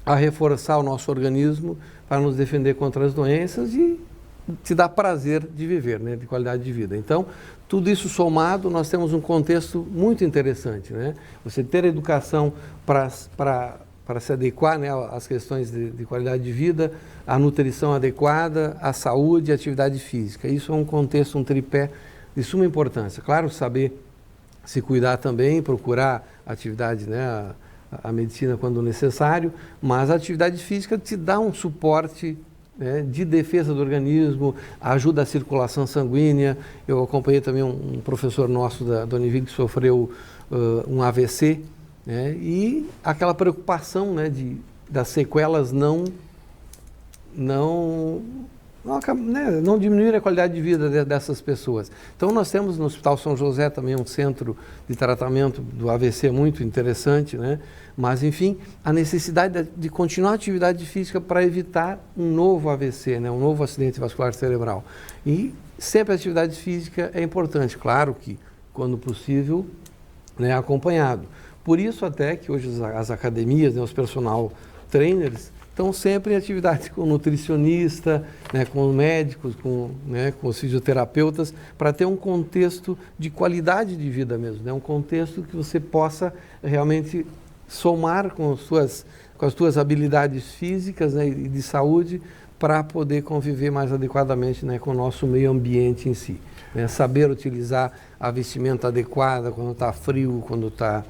a reforçar o nosso organismo para nos defender contra as doenças e te dar prazer de viver, né, de qualidade de vida. Então, tudo isso somado, nós temos um contexto muito interessante, né? Você ter educação para se adequar, né, às questões de qualidade de vida, a nutrição adequada, a saúde e a atividade física. Isso é um contexto, um tripé de suma importância. Claro, saber se cuidar também, procurar atividade, né, a medicina quando necessário, mas a atividade física te dá um suporte, né, de defesa do organismo, ajuda a circulação sanguínea. Eu acompanhei também um professor nosso da Univille que sofreu um AVC, né, e aquela preocupação, né, das sequelas não não diminuir a qualidade de vida dessas pessoas. Então, nós temos no Hospital São José também um centro de tratamento do AVC muito interessante, né? Mas, enfim, a necessidade de continuar a atividade física para evitar um novo AVC, né? Um novo acidente vascular cerebral. E sempre a atividade física é importante, claro que, quando possível, né, acompanhado. Por isso até que hoje as academias, né, os personal trainers, estão sempre em atividade com nutricionista, né, com médicos, com os fisioterapeutas, para ter um contexto de qualidade de vida mesmo, né, um contexto que você possa realmente somar com as suas habilidades físicas, né, e de saúde, para poder conviver mais adequadamente, né, com o nosso meio ambiente em si. Né, saber utilizar a vestimenta adequada quando está frio, quando está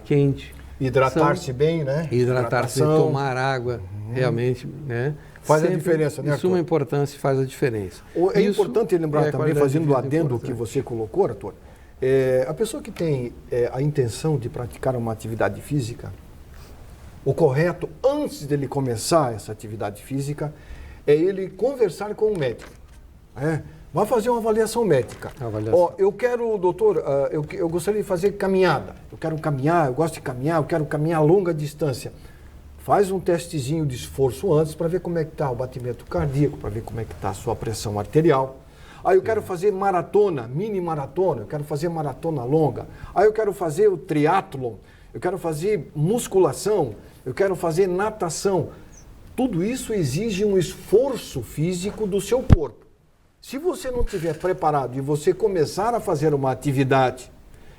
quente. Hidratar-se bem, né? Hidratar-se bem, tomar água, realmente, né? Faz a diferença, né, Arthur? De suma importância, faz a diferença. É importante lembrar também, fazendo o adendo que você colocou, Arthur, a pessoa que tem a intenção de praticar uma atividade física, o correto, antes dele começar essa atividade física, é ele conversar com o médico. Vai fazer uma avaliação médica. Eu quero, doutor, eu gostaria de fazer caminhada. Eu quero caminhar, eu gosto de caminhar, eu quero caminhar a longa distância. Faz um testezinho de esforço antes para ver como é que está o batimento cardíaco, para ver como é que está a sua pressão arterial. Eu quero fazer maratona, mini maratona, eu quero fazer maratona longa. Eu quero fazer o triatlon, eu quero fazer musculação, eu quero fazer natação. Tudo isso exige um esforço físico do seu corpo. Se você não estiver preparado e você começar a fazer uma atividade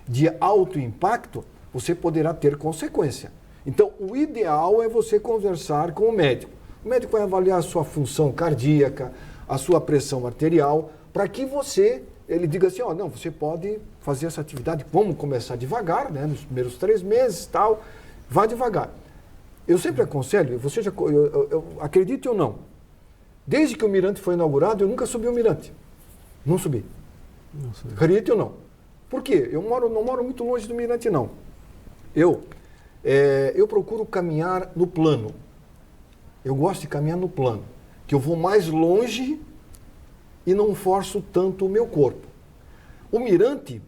de alto impacto, você poderá ter consequência. Então, o ideal é você conversar com o médico. O médico vai avaliar a sua função cardíaca, a sua pressão arterial, para que ele diga assim, não, você pode fazer essa atividade, vamos começar devagar, né, nos primeiros 3 meses, tal, vá devagar. Eu sempre aconselho, acredite ou não, desde que o Mirante foi inaugurado, eu nunca subi o Mirante. Não subi. Acredite ou não. Por quê? Eu não moro muito longe do Mirante, não. Eu procuro caminhar no plano. Eu gosto de caminhar no plano. Que eu vou mais longe e não forço tanto o meu corpo. O Mirante,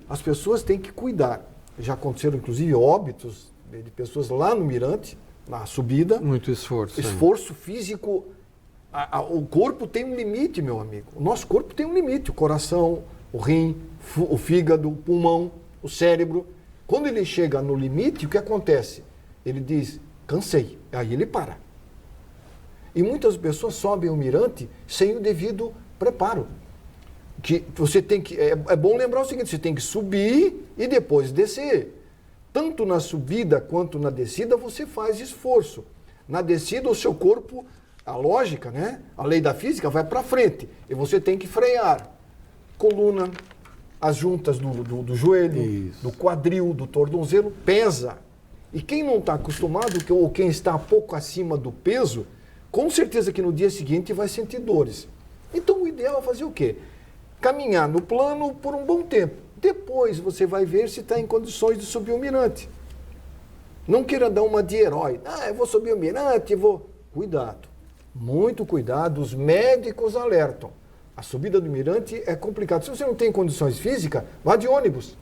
as pessoas têm que cuidar. Já aconteceram, inclusive, óbitos de pessoas lá no Mirante, na subida. Muito esforço. Esforço físico. O corpo tem um limite, meu amigo. O nosso corpo tem um limite. O coração, o rim, o fígado, o pulmão, o cérebro. Quando ele chega no limite, o que acontece? Ele diz, cansei. Aí ele para. E muitas pessoas sobem o Mirante sem o devido preparo. Que você tem que, é bom lembrar o seguinte, você tem que subir e depois descer. Tanto na subida quanto na descida você faz esforço. Na descida o seu corpo, a lógica, né? A lei da física vai para frente e você tem que frear. Coluna, as juntas do joelho, isso, do quadril, do tornozelo, pesa. E quem não está acostumado, ou quem está pouco acima do peso, com certeza que no dia seguinte vai sentir dores. Então o ideal é fazer o quê? Caminhar no plano por um bom tempo. Depois você vai ver se está em condições de subir o Mirante. Não queira dar uma de herói. Eu vou subir o Mirante, vou... Cuidado. Muito cuidado, os médicos alertam. A subida do Mirante é complicado. Se você não tem condições físicas, vá de ônibus.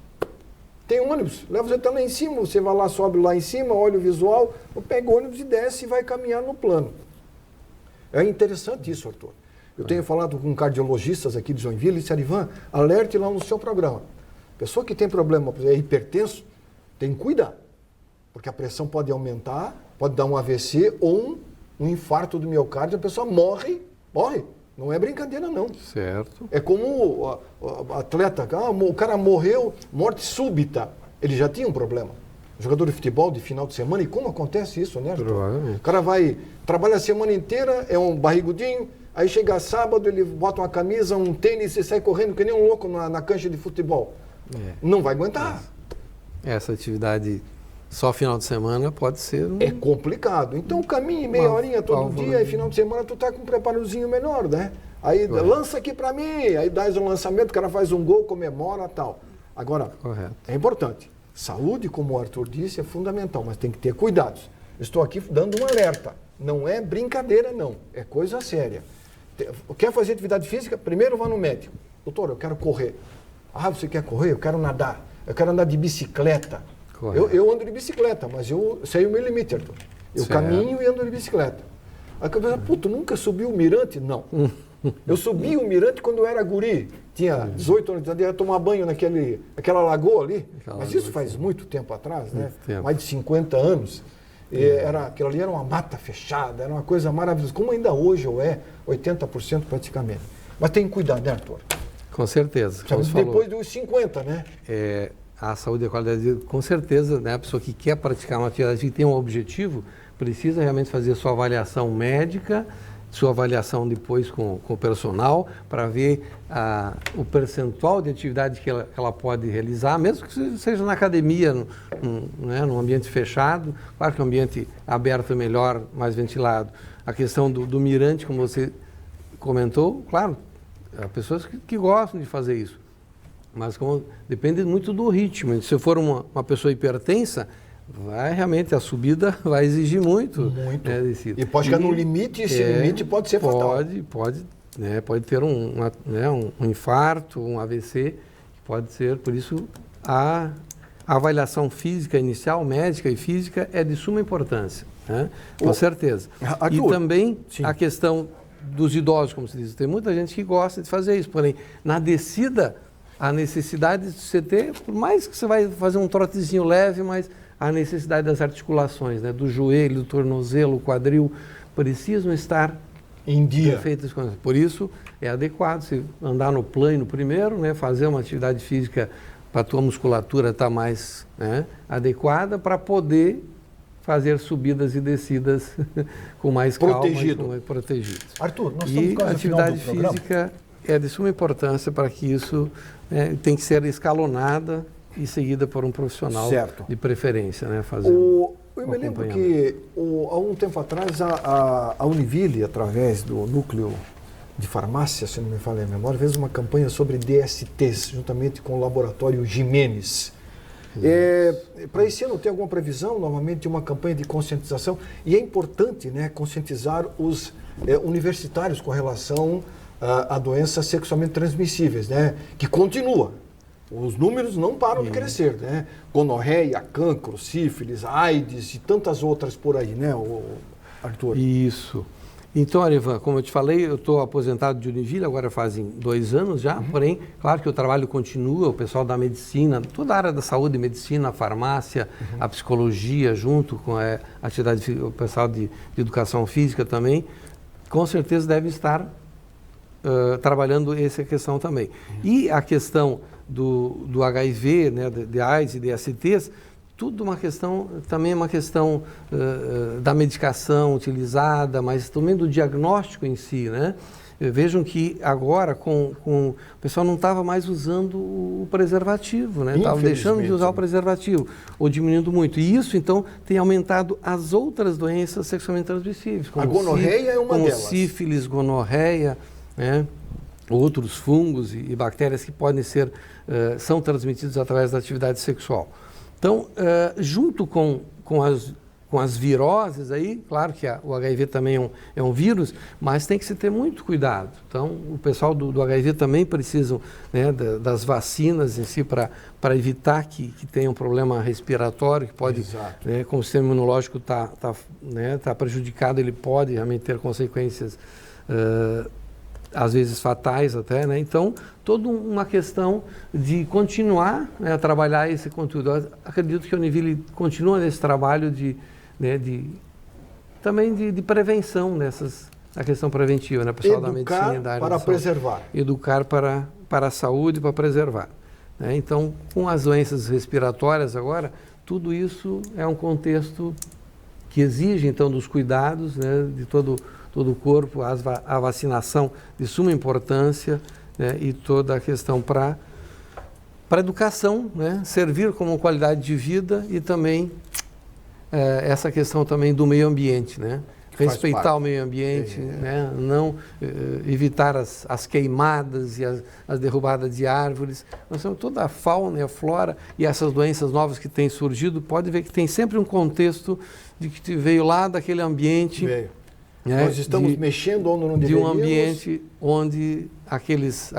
Tem ônibus, leva você até lá em cima, você vai lá, sobe lá em cima, olha o visual, pega o ônibus e desce e vai caminhar no plano. É interessante isso, Arthur. Eu tenho falado com cardiologistas aqui de Joinville e disse, Ivan, alerte lá no seu programa. Pessoa que tem problema, por exemplo, é hipertenso, tem que cuidar. Porque a pressão pode aumentar, pode dar um AVC ou um infarto do miocárdio, a pessoa morre. Não é brincadeira, não. Certo. É como o atleta, o cara morreu, morte súbita. Ele já tinha um problema. Jogador de futebol de final de semana, e como acontece isso, né, Arthur? O cara trabalha a semana inteira, é um barrigudinho, aí chega sábado, ele bota uma camisa, um tênis e sai correndo que nem um louco na cancha de futebol. Não vai aguentar. Essa atividade só final de semana pode ser É complicado. Então caminhe meia horinha todo dia e final de semana tu tá com um preparozinho melhor, né? Aí lança aqui para mim, aí dá um lançamento, o cara faz um gol, comemora, tal. Agora, é importante. Saúde, como o Arthur disse, é fundamental, mas tem que ter cuidados. Estou aqui dando um alerta. Não é brincadeira, não. É coisa séria. Quer fazer atividade física? Primeiro vá no médico. Doutor, eu quero correr. Ah, você quer correr? Eu quero nadar. Eu quero andar de bicicleta. Eu ando de bicicleta, mas eu sei o meu limite, Arthur. Eu caminho e ando de bicicleta. Aí eu penso, puto, nunca subi o Mirante? Não. Eu subi o Mirante quando eu era guri. Tinha 18 anos de idade, ia tomar banho naquela lagoa ali. Mas isso faz muito tempo atrás, né? Mais de 50 anos. Aquilo ali era uma mata fechada, era uma coisa maravilhosa. Como ainda hoje 80% praticamente. Mas tem que cuidar, né, Arthur? Com certeza. Depois dos 50, né? A saúde e a qualidade de vida, com certeza, né? A pessoa que quer praticar uma atividade que tem um objetivo, precisa realmente fazer sua avaliação médica, sua avaliação depois com o personal, para ver o percentual de atividade que ela pode realizar, mesmo que seja na academia, num ambiente fechado. Claro que o ambiente aberto é melhor, mais ventilado. A questão do mirante, como você comentou, claro, há pessoas que gostam de fazer isso, mas depende muito do ritmo. Se for uma pessoa hipertensa, realmente a subida vai exigir muito. Né, e pode chegar no limite, esse limite pode ser fatal. Pode ter um infarto, um AVC, pode ser. Por isso, a avaliação física inicial, médica e física, é de suma importância, né? Com certeza. E também a questão dos idosos, como se diz. Tem muita gente que gosta de fazer isso, porém, na descida, a necessidade de você ter, por mais que você vai fazer um trotezinho leve, mas a necessidade das articulações, né, do joelho, do tornozelo, quadril, precisam estar em dia. Perfeitas. Por isso, é adequado você andar no plano primeiro, né, fazer uma atividade física para a tua musculatura estar mais, né, adequada, para poder fazer subidas e descidas com mais calma e com mais protegidos. Arthur, nós estamos quase a atividade física é de suma importância para que isso tem que ser escalonada e seguida por um profissional de preferência, né? Eu me lembro que há um tempo atrás a Univille, através do núcleo de farmácia, se não me falha a memória, fez uma campanha sobre DSTs, juntamente com o laboratório Jimenez. Para esse ano tem alguma previsão, novamente, de uma campanha de conscientização? E é importante, né, conscientizar os universitários com relação a doenças sexualmente transmissíveis, né, que continua. Os números não param de crescer, né? Gonorreia, cancro, sífilis, AIDS e tantas outras por aí, né, Arthur? Isso. Então, Arivan, como eu te falei, eu estou aposentado de Univille, agora fazem 2 anos já, porém, claro que o trabalho continua, o pessoal da medicina, toda a área da saúde, medicina, a farmácia, a psicologia, junto com a atividade, o pessoal de educação física também, com certeza deve estar trabalhando essa questão também. E a questão do HIV, né, de AIDS e de DSTs, tudo uma questão, também é uma questão da medicação utilizada, mas também do diagnóstico em si, né? Vejam que agora o pessoal não estava mais usando o preservativo, né? Estava deixando de usar o preservativo, ou diminuindo muito. E isso, então, tem aumentado as outras doenças sexualmente transmissíveis. A gonorreia é uma delas. Como sífilis, gonorreia, né? Outros fungos e bactérias que podem ser, são transmitidos através da atividade sexual. Então, junto com as viroses aí, claro que o HIV também é um vírus, mas tem que se ter muito cuidado. Então, o pessoal do HIV também precisam, né, das vacinas em si para evitar que tenha um problema respiratório, que pode, né, como o sistema imunológico está prejudicado, ele pode realmente ter consequências às vezes fatais até, né? Então, toda uma questão de continuar, né, a trabalhar esse conteúdo. Eu acredito que a Univille continua nesse trabalho também de prevenção na questão preventiva, né? Pessoal da medicina, da área para preservar. Educar para a saúde, para preservar. Né? Então, com as doenças respiratórias agora, tudo isso é um contexto que exige, então, dos cuidados, né, de todo o corpo, a vacinação de suma importância, né, e toda a questão para a educação, né, servir como qualidade de vida e também essa questão também do meio ambiente, né? respeitar o meio ambiente, né? Não evitar as queimadas e as derrubadas de árvores. Nós temos toda a fauna e a flora e essas doenças novas que têm surgido, pode ver que tem sempre um contexto de que veio lá daquele ambiente. Veio. Nós estamos mexendo onde não deveríamos. De um ambiente onde aqueles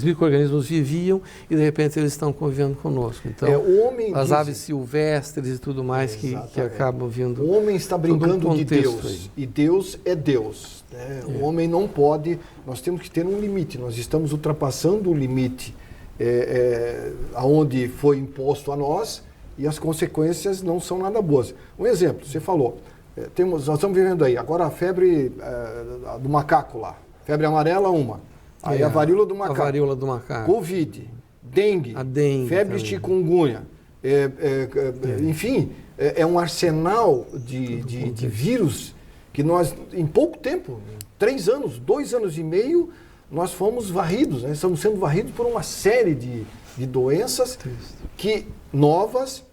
micro-organismos viviam e de repente eles estão convivendo conosco. Então, as aves silvestres e tudo mais que acabam vindo. O homem está brincando de Deus e Deus é Deus. Né? O homem não pode, nós temos que ter um limite, nós estamos ultrapassando o limite aonde foi imposto a nós e as consequências não são nada boas. Um exemplo, você falou. Nós estamos vivendo aí, agora a febre do macaco lá, febre amarela aí a varíola do macaco, Covid, dengue, febre chikungunya, enfim, é um arsenal de vírus que nós, em pouco tempo, 3 anos, 2 anos e meio, nós fomos varridos, né? Estamos sendo varridos por uma série de doenças que novas,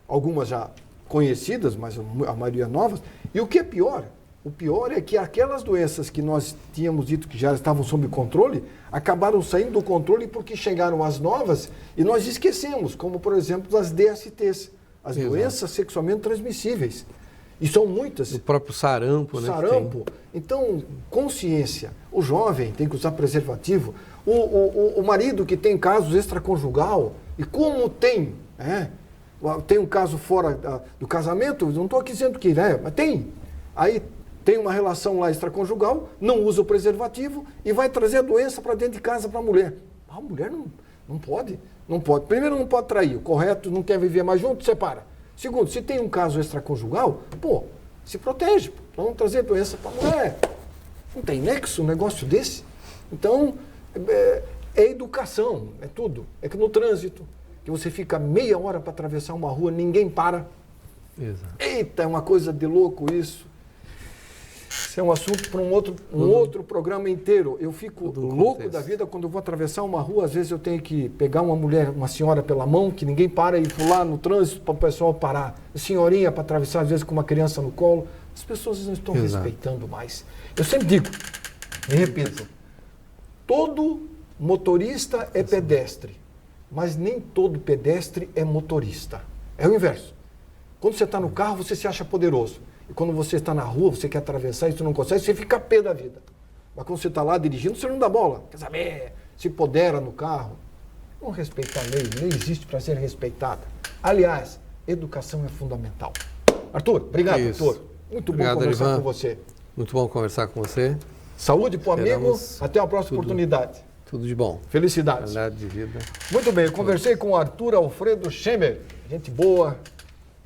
algumas já conhecidas, mas a maioria novas. E o que é pior? O pior é que aquelas doenças que nós tínhamos dito que já estavam sob controle, acabaram saindo do controle porque chegaram as novas e nós esquecemos, como por exemplo as DSTs, as doenças sexualmente transmissíveis. E são muitas. O próprio sarampo, né? Sarampo. Então, consciência. O jovem tem que usar preservativo. O marido que tem casos extraconjugal, e como tem, tem um caso fora do casamento, não estou aqui dizendo que, mas tem. Aí tem uma relação lá extraconjugal, não usa o preservativo e vai trazer a doença para dentro de casa para a mulher. A mulher não pode. Não pode. Primeiro, não pode trair. O correto, não quer viver mais junto, separa. Segundo, se tem um caso extraconjugal, se protege. Para não trazer doença para a mulher. Não tem nexo um negócio desse. Então, é educação, é tudo. É que no trânsito, que você fica meia hora para atravessar uma rua, ninguém para. Exato. Eita, é uma coisa de louco isso. Isso é um assunto para um outro programa inteiro. Eu fico louco da vida quando eu vou atravessar uma rua. Às vezes eu tenho que pegar uma senhora pela mão, que ninguém para, e pular no trânsito para o pessoal parar. A senhorinha para atravessar, às vezes com uma criança no colo. As pessoas não estão respeitando mais. Eu sempre digo, e repito, todo motorista é pedestre, mas nem todo pedestre é motorista. É o inverso. Quando você está no carro, você se acha poderoso. E quando você está na rua, você quer atravessar e você não consegue, você fica pé da vida. Mas quando você está lá dirigindo, você não dá bola. Quer saber? Se podera no carro. Não respeitar a lei. Lei existe para ser respeitada. Aliás, educação é fundamental. Arthur, obrigado, Arthur. Muito bom conversar com você. Muito bom conversar com você. Saúde para o amigo. Até a próxima oportunidade. Tudo de bom. Felicidades. Qualidade de vida. Muito bem, eu conversei com o Arthur Alfredo Schemer. Gente boa.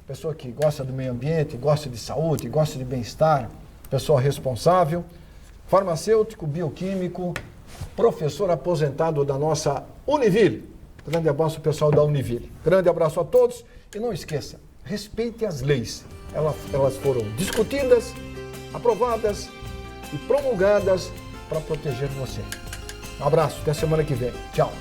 Pessoa que gosta do meio ambiente, gosta de saúde, gosta de bem-estar, pessoa responsável, farmacêutico, bioquímico, professor aposentado da nossa Univille. Grande abraço ao pessoal da Univille. Grande abraço a todos e não esqueça, respeite as leis. Elas foram discutidas, aprovadas e promulgadas para proteger você. Um abraço, até semana que vem. Tchau.